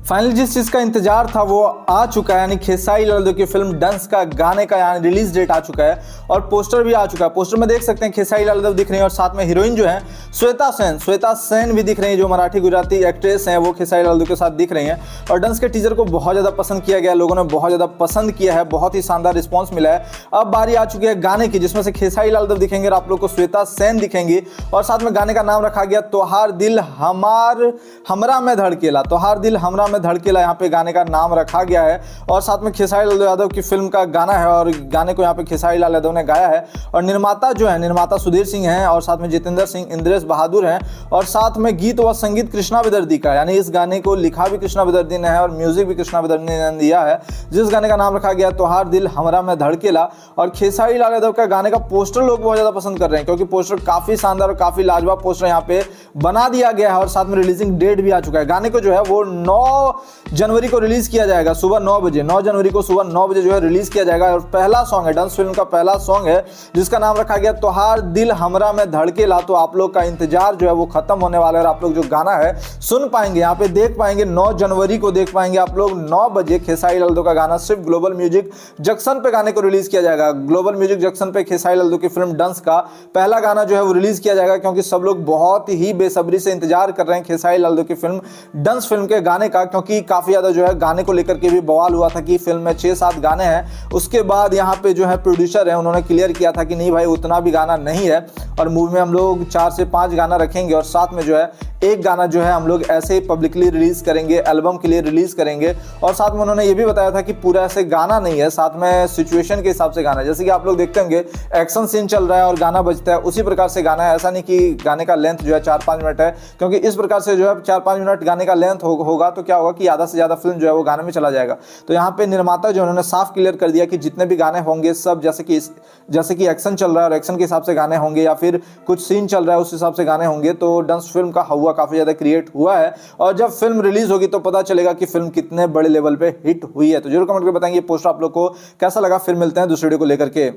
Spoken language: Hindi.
फाइनली जिस चीज का इंतजार था वो आ चुका है, यानी खेसारी लाल यादव की फिल्म डंस का गाने का यानी रिलीज डेट आ चुका है और पोस्टर भी आ चुका है। पोस्टर में देख सकते हैं खेसारी लाल यादव दिख रही है और साथ में हीरोइन जो है श्वेता सेन भी दिख रही है, जो मराठी गुजराती एक्ट्रेस हैं वो खेसारी लाल यादव के साथ दिख रही हैं। और डंस के टीजर को बहुत ज़्यादा पसंद किया गया, लोगों ने बहुत ज़्यादा पसंद किया है, बहुत ही शानदार रिस्पॉन्स मिला है। अब बारी आ चुकी है गाने की, जिसमें से खेसारी लाल यादव दिखेंगे और आप लोग को श्वेता सेन दिखेंगी और साथ में गाने का नाम रखा गया तोहार दिल हमरा में धड़केला। तोहार दिल हमरा में धड़केला यहाँ पे गाने का नाम रखा गया है और साथ में खेसारी लाल यादव की फिल्म का गाना है और गाने को यहाँ पे खेसारी लाल यादव ने गाया है। और निर्माता जो है निर्माता सुधीर सिंह हैं और साथ में जितेंद्र सिंह इंद्रेश बहादुर हैं और साथ में गीत व संगीत कृष्णा विदर्दी का, यानी इस गाने को लिखा भी कृष्णा विदर्दी ने है और म्यूजिक भी कृष्णा विदर्दी ने दिया है, जिस गाने का नाम रखा गया तोहार दिल हमरा में धड़केला। और खेसारी लाल यादव का गाने का पोस्टर लोग बहुत ज़्यादा पसंद कर रहे हैं, क्योंकि पोस्टर काफ़ी शानदार और काफ़ी लाजवाब पोस्टर यहाँ पे बना दिया गया है और साथ में रिलीजिंग डेट भी आ चुका है। गाने को जो है वो 9 जनवरी को रिलीज किया जाएगा सुबह 9 बजे। 9 जनवरी को सुबह 9 बजे जो है रिलीज किया जाएगा और पहला सॉन्ग है, डंस फिल्म का पहला सॉन्ग है जिसका नाम रखा गया तोहार दिल हमरा में धड़केला। तो आप लोग का इंतजार जो है वो खत्म होने वाला है और आप लोग जो गाना है सुन पाएंगे, यहाँ पे देख पाएंगे, 9 जनवरी को देख पाएंगे आप लोग 9 बजे खेसारी लाल यादव का गाना सिर्फ ग्लोबल म्यूजिक जंक्शन पे गाने को रिलीज किया जाएगा। ग्लोबल म्यूजिक जंक्शन पे खेसारी लाल यादव की फिल्म डंस का पहला गाना जो है वो रिलीज किया जाएगा, क्योंकि सब लोग बहुत ही बेसब्री से इंतजार कर रहे हैं खेसारी लाल यादव की फिल्म डंस फिल्म के गाने का, क्योंकि काफी ज्यादा जो है गाने को लेकर के भी बवाल हुआ था कि फिल्म में 6-7 गाने हैं। उसके बाद यहाँ पे जो है प्रोड्यूसर है उन्होंने क्लियर किया था कि नहीं भाई उतना भी गाना नहीं है और मूवी में हम लोग 4 से 5 गाना रखेंगे और साथ में जो है एक गाना जो है हम लोग ऐसे ही पब्लिकली रिलीज करेंगे, एल्बम के लिए रिलीज करेंगे। और साथ में उन्होंने ये भी बताया था कि पूरा ऐसे गाना नहीं है, साथ में सिचुएशन के हिसाब से गाना है। जैसे कि आप लोग देखते होंगे एक्शन सीन चल रहा है और गाना बजता है, उसी प्रकार से गाना है। ऐसा नहीं कि गाने का लेंथ जो है 4-5 मिनट है, क्योंकि इस प्रकार से जो है 4-5 मिनट गाने का लेंथ होगा तो क्या होगा कि आधा से ज़्यादा फिल्म जो है वो गाने में चला जाएगा। तो यहाँ पे निर्माता जो उन्होंने साफ क्लियर कर दिया कि जितने भी गाने होंगे सब जैसे कि एक्शन चल रहा है और एक्शन के हिसाब से गाने होंगे या फिर कुछ सीन चल रहा है उस हिसाब से गाने होंगे। तो डंस फिल्म का हवा काफ़ी ज़्यादा क्रिएट हुआ है और जब फिल्म रिलीज होगी तो पता चलेगा कि फिल्म कितने बड़े लेवल पे हिट हुई है। तो जरूर कमेंट करके बताएंगे ये पोस्टर आप लोग को कैसा लगा। फिर मिलते हैं दूसरे वीडियो को लेकर के।